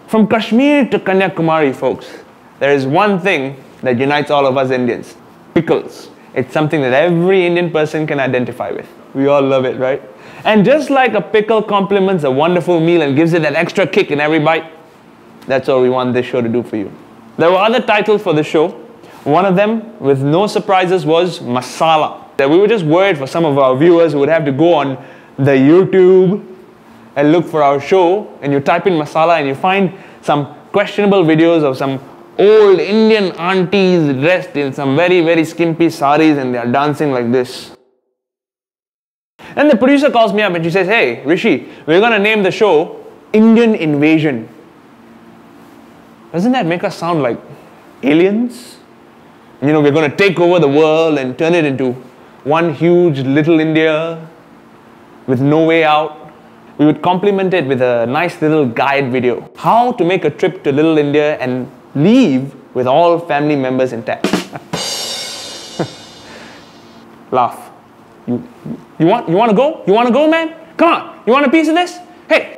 From Kashmir to Kanyakumari, folks, there is one thing that unites all of us Indians. Pickles. It's something that every Indian person can identify with. We all love it, right? And just like a pickle complements a wonderful meal and gives it that extra kick in every bite, that's what we want this show to do for you. There were other titles for the show. One of them, with no surprises, was Masala. That we were just worried for some of our viewers who would have to go on the YouTube and look for our show, and you type in Masala and you find some questionable videos of some old Indian aunties dressed in some very, very skimpy saris and they are dancing like this. And the producer calls me up and she says, "Hey, Rishi, we're going to name the show Indian Invasion." Doesn't that make us sound like aliens? You know, we're going to take over the world and turn it into one huge little India with no way out. We would complement it with a nice little guide video. How to make a trip to Little India and leave with all family members intact. Laugh. You want to go? You want to go, man? Come on. You want a piece of this? Hey.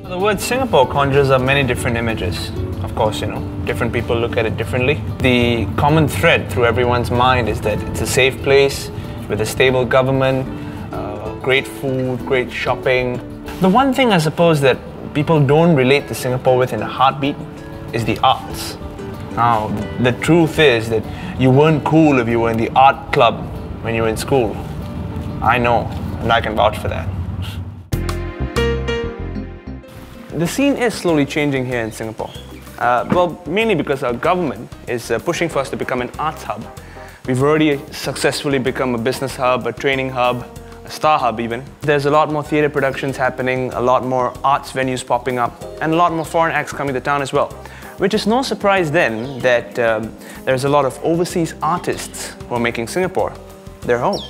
The word Singapore conjures up many different images. Of course, you know, different people look at it differently. The common thread through everyone's mind is that it's a safe place with a stable government, great food, great shopping. The one thing I suppose that people don't relate to Singapore with in a heartbeat is the arts. Now, the truth is that you weren't cool if you were in the art club when you were in school. I know, and I can vouch for that. The scene is slowly changing here in Singapore. Well, mainly because our government is pushing for us to become an arts hub. We've already successfully become a business hub, a training hub, a star hub even. There's a lot more theatre productions happening, a lot more arts venues popping up, and a lot more foreign acts coming to town as well. Which is no surprise then that there's a lot of overseas artists who are making Singapore their home.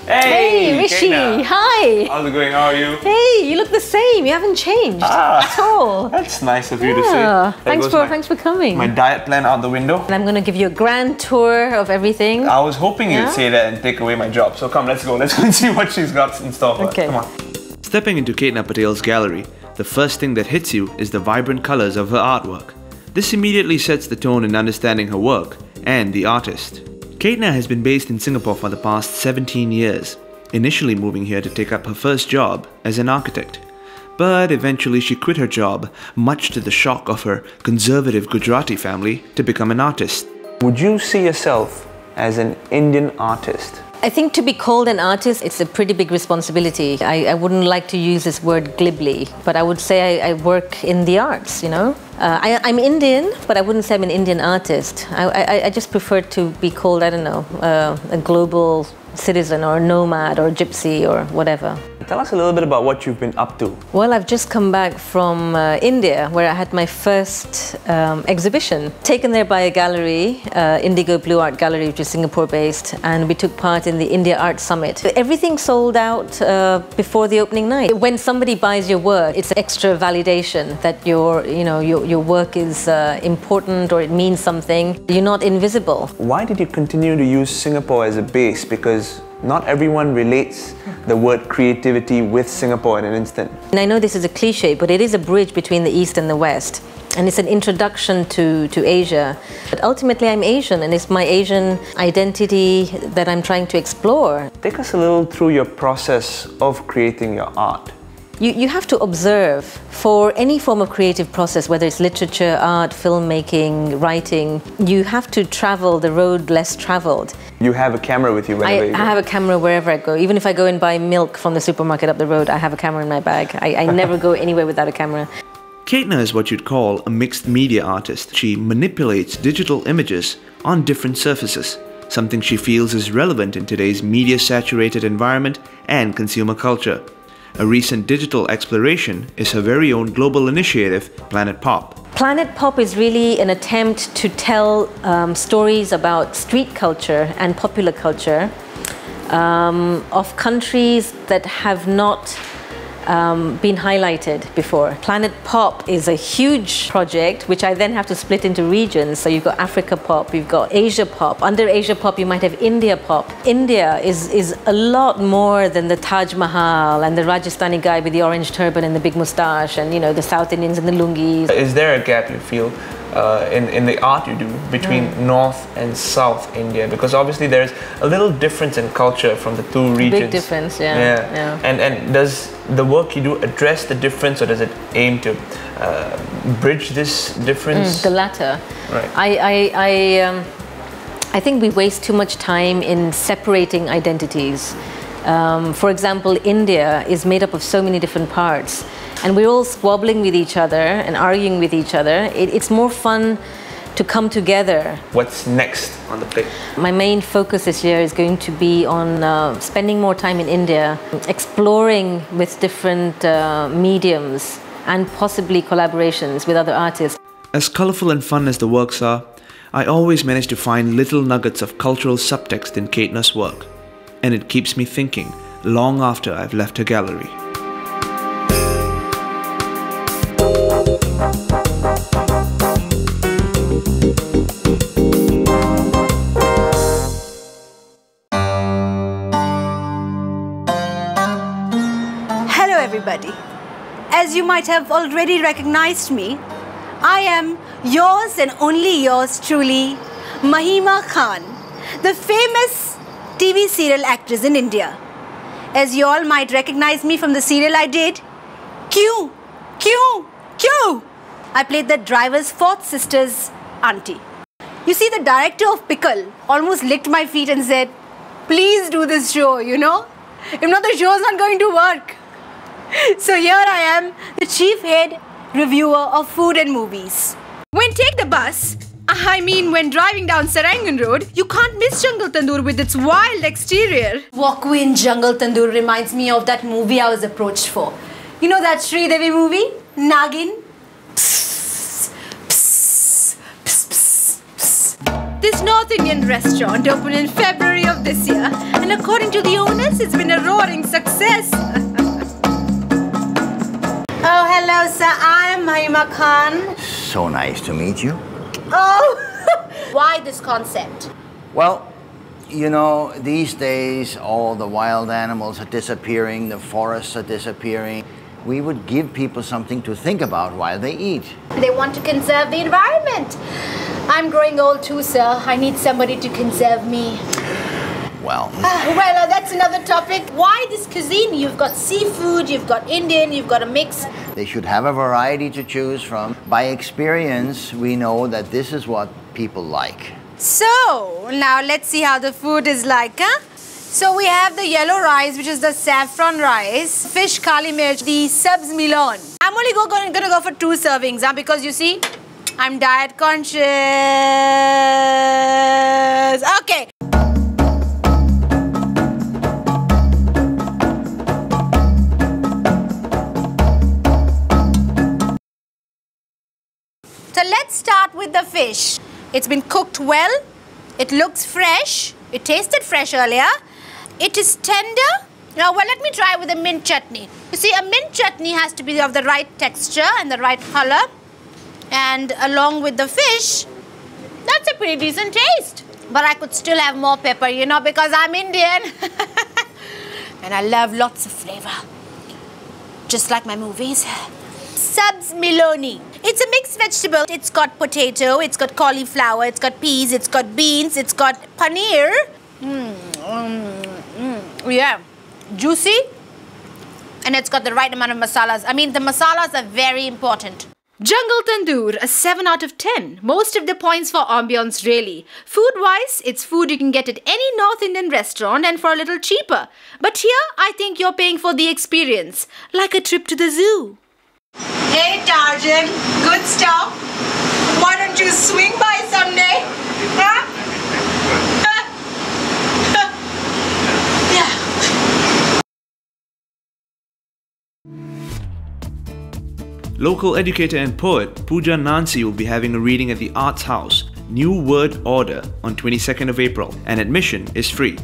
Hey, Rishi, Kaitna. hi. How's it going? How are you? Hey, you look the same. You haven't changed at all. That's nice of you to say. Thanks for coming. My diet plan out the window. And I'm going to give you a grand tour of everything. I was hoping you'd say that and take away my job. So come, let's go. Let's go and see what she's got in store for us. Okay. Come on. Stepping into Kaitna Patel's gallery, the first thing that hits you is the vibrant colors of her artwork. This immediately sets the tone in understanding her work and the artist. Kaitna has been based in Singapore for the past 17 years, initially moving here to take up her first job as an architect. But eventually she quit her job, much to the shock of her conservative Gujarati family, to become an artist. Would you see yourself as an Indian artist? I think to be called an artist, it's a pretty big responsibility. I wouldn't like to use this word glibly, but I would say I work in the arts, you know. I'm Indian, but I wouldn't say I'm an Indian artist. I just prefer to be called, I don't know, a global citizen or a nomad or a gypsy or whatever. Tell us a little bit about what you've been up to. Well, I've just come back from India, where I had my first exhibition, taken there by a gallery, Indigo Blue Art Gallery, which is Singapore-based, and we took part in the India Art Summit. Everything sold out before the opening night. When somebody buys your work, it's extra validation that your work is important or it means something. You're not invisible. Why did you continue to use Singapore as a base? Because not everyone relates the word creativity with Singapore in an instant. And I know this is a cliche, but it is a bridge between the East and the West. And it's an introduction to Asia. But ultimately I'm Asian, and it's my Asian identity that I'm trying to explore. Take us a little through your process of creating your art. You have to observe. For any form of creative process, whether it's literature, art, filmmaking, writing, you have to travel the road less traveled. You have a camera with you wherever you go. I have a camera wherever I go. Even if I go and buy milk from the supermarket up the road, I have a camera in my bag. I never go anywhere without a camera. Kaitna is what you'd call a mixed media artist. She manipulates digital images on different surfaces, something she feels is relevant in today's media-saturated environment and consumer culture. A recent digital exploration is her very own global initiative, Planet Pop. Planet Pop is really an attempt to tell stories about street culture and popular culture of countries that have not been highlighted before. Planet Pop is a huge project which I then have to split into regions. So you've got Africa Pop, you've got Asia Pop. Under Asia Pop you might have India Pop. India is a lot more than the Taj Mahal and the Rajasthani guy with the orange turban and the big moustache and, you know, the South Indians and the lungis. Is there a gap you feel in the art you do between North and South India? Because obviously there's a little difference in culture from the two regions. Big difference, yeah. And does the work you do address the difference, or does it aim to bridge this difference? The latter. Right. I think we waste too much time in separating identities. For example, India is made up of so many different parts, and we're all squabbling with each other and arguing with each other. It's more fun to come together. What's next on the plate? My main focus this year is going to be on spending more time in India, exploring with different mediums and possibly collaborations with other artists. As colorful and fun as the works are, I always manage to find little nuggets of cultural subtext in Kaitna's work, and it keeps me thinking long after I've left her gallery. Hello everybody. As you might have already recognized me, I am yours and only yours truly, Mahima Khan, the famous TV serial actress in India. As you all might recognize me from the serial I did, Q. I played the driver's fourth sister's auntie. You see, the director of Pickled almost licked my feet and said, please do this show, you know? If not, the show's not going to work. So here I am, the chief head reviewer of food and movies. When take the bus, I mean when driving down Sarangan Road, you can't miss Jungle Tandoor with its wild exterior. Walkway in Jungle Tandoor reminds me of that movie I was approached for. You know that Sri Devi movie? Nagin? Psst, psst, psst, psst, psst. This North Indian restaurant opened in February of this year, and according to the owners, it's been a roaring success. Oh, hello, sir. I am Mahima Khan. So nice to meet you. Oh, why this concept? Well, you know, these days all the wild animals are disappearing, the forests are disappearing. We would give people something to think about while they eat. They want to conserve the environment. I'm growing old too, sir. I need somebody to conserve me. Well, That's another topic. Why this cuisine? You've got seafood, you've got Indian, you've got a mix. they should have a variety to choose from. By experience, we know that this is what people like. So, now let's see how the food is like, huh? So we have the yellow rice, which is the saffron rice, fish kali mirch, the sabz milon. I'm only gonna go for 2 servings, huh? Because you see, I'm diet conscious. Okay. So let's start with the fish. It's been cooked well. It looks fresh. It tasted fresh earlier. It is tender. Now, well, let me try with a mint chutney. You see, a mint chutney has to be of the right texture and the right color. And along with the fish, that's a pretty decent taste. But I could still have more pepper, you know, because I'm Indian. And I love lots of flavor. Just like my movies. Sabz miloni. It's a mixed vegetable. It's got potato, it's got cauliflower, it's got peas, it's got beans, it's got paneer. Yeah, juicy. And it's got the right amount of masalas. I mean, the masalas are very important. Jungle Tandoor, a 7 out of 10. Most of the points for ambience, really. Food-wise, it's food you can get at any North Indian restaurant and for a little cheaper. But here, I think you're paying for the experience, like a trip to the zoo. Hey, Tarjan, good stuff. Why don't you swing by someday? Huh? Local educator and poet Pooja Nancy will be having a reading at the Arts House, New Word Order, on 22nd of April, and admission is free.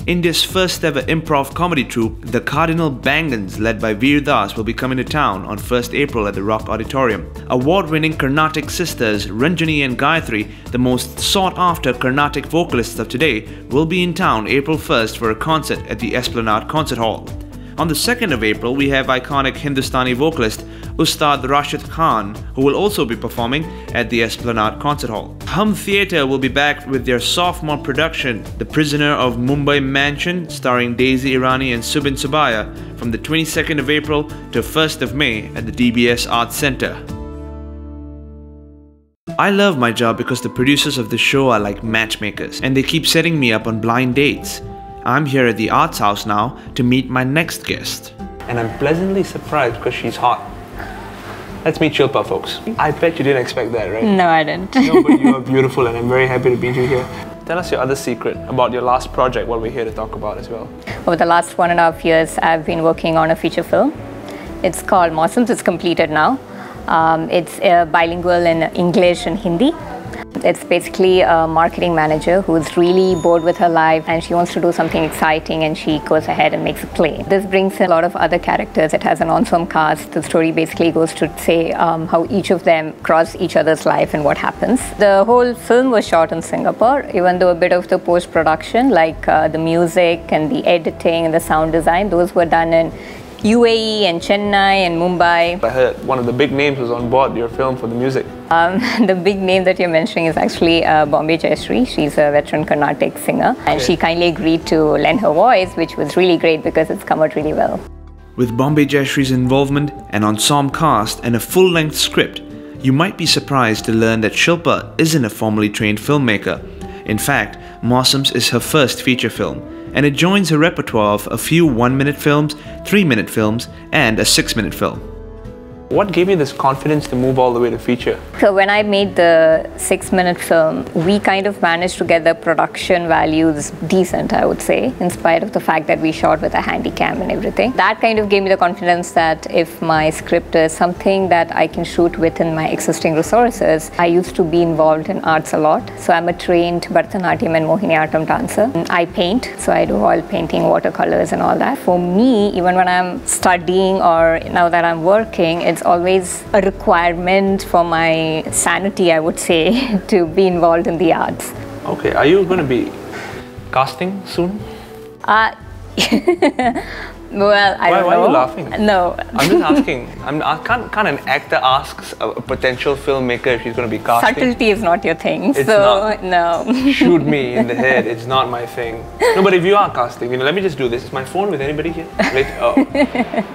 India's first ever improv comedy troupe, the Cardinal Bangans, led by Veer Das, will be coming to town on 1st April at the Rock Auditorium. Award-winning Carnatic sisters Ranjani and Gayatri, the most sought-after Carnatic vocalists of today, will be in town April 1st for a concert at the Esplanade Concert Hall. On the 2nd of April, we have iconic Hindustani vocalist Ustad Rashid Khan, who will also be performing at the Esplanade Concert Hall. Hum Theatre will be back with their sophomore production, The Prisoner of Mumbai Mansion, starring Daisy Irani and Subin Subaya, from the 22nd of April to 1st of May at the DBS Arts Centre. I love my job because the producers of the show are like matchmakers, and they keep setting me up on blind dates. I'm here at the Arts House now to meet my next guest. And I'm pleasantly surprised because she's hot. Let's meet Shilpa, folks. I bet you didn't expect that, right? No, I didn't. No, but you are beautiful and I'm very happy to meet you here. Tell us your other secret about your last project, what we're here to talk about as well. Over the last 1.5 years, I've been working on a feature film. It's called Mosams. It's completed now. It's bilingual in English and Hindi. It's basically a marketing manager who's really bored with her life and she wants to do something exciting and she goes ahead and makes a play. This brings in a lot of other characters. It has an ensemble cast. The story basically goes to say how each of them cross each other's life and what happens. The whole film was shot in Singapore, even though a bit of the post-production, like the music and the editing and the sound design, those were done in UAE and Chennai and Mumbai. I heard one of the big names was on board your film for the music. The big name that you're mentioning is actually Bombay Jayashree. She's a veteran Carnatic singer and she kindly agreed to lend her voice, which was really great because it's come out really well. With Bombay Jayashree's involvement, an ensemble cast and a full-length script, you might be surprised to learn that Shilpa isn't a formally trained filmmaker. In fact, Mosams is her first feature film, and it joins her repertoire of a few 1-minute films, 3-minute films, and a 6-minute film. What gave you this confidence to move all the way to feature? So when I made the 6-minute film, we kind of managed to get the production values decent, I would say, in spite of the fact that we shot with a handy cam and everything. That kind of gave me the confidence that if my script is something that I can shoot within my existing resources. I used to be involved in arts a lot. So I'm a trained Bharatanatyam and Mohiniyattam dancer. I paint, so I do oil painting, watercolors and all that. For me, even when I'm studying or now that I'm working, it's always a requirement for my sanity, I would say, to be involved in the arts. Okay, are you going to be casting soon? Well, I don't know. Why are you laughing? No. I'm just asking. Can't an actor ask a potential filmmaker if he's going to be casting? Subtlety is not your thing, It's so not. no. Shoot me in the head. It's not my thing. No, but if you are casting, let me just do this. Is my phone with anybody here? Right? Oh.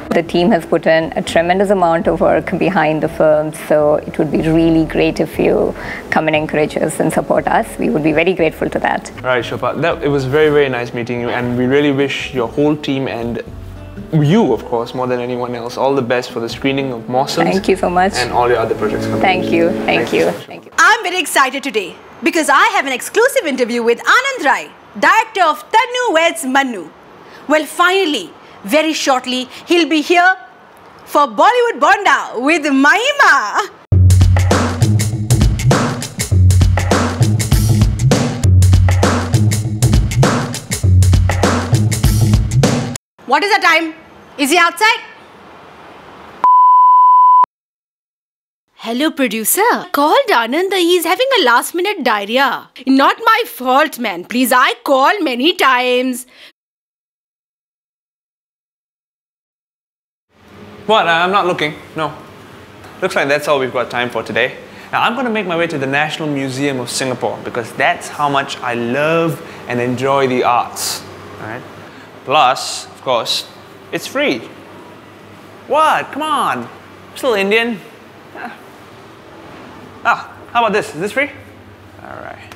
The team has put in a tremendous amount of work behind the film, so it would be really great if you come and encourage us and support us. We would be very grateful to that. All right, Shilpa. It was very, very nice meeting you, and we really wish your whole team and you, of course, more than anyone else, all the best for the screening of Mosams. Thank you so much. And all your other projects coming. Thank you. Thank you. Thank you. I'm very excited today because I have an exclusive interview with Anand Rai, director of Tannu Weds Mannu. Well, finally, very shortly, he'll be here for Bollywood Bonda with Mahima. What is the time? Is he outside? Hello, producer. Called Anand. He's having a last-minute diarrhea. Not my fault, man. Please, I called many times. What? I'm not looking. No. Looks like that's all we've got time for today. Now, I'm going to make my way to the National Museum of Singapore because that's how much I love and enjoy the arts. All right? Plus, of course, it's free. What? Come on. I'm still Indian. How about this? Is this free? All right.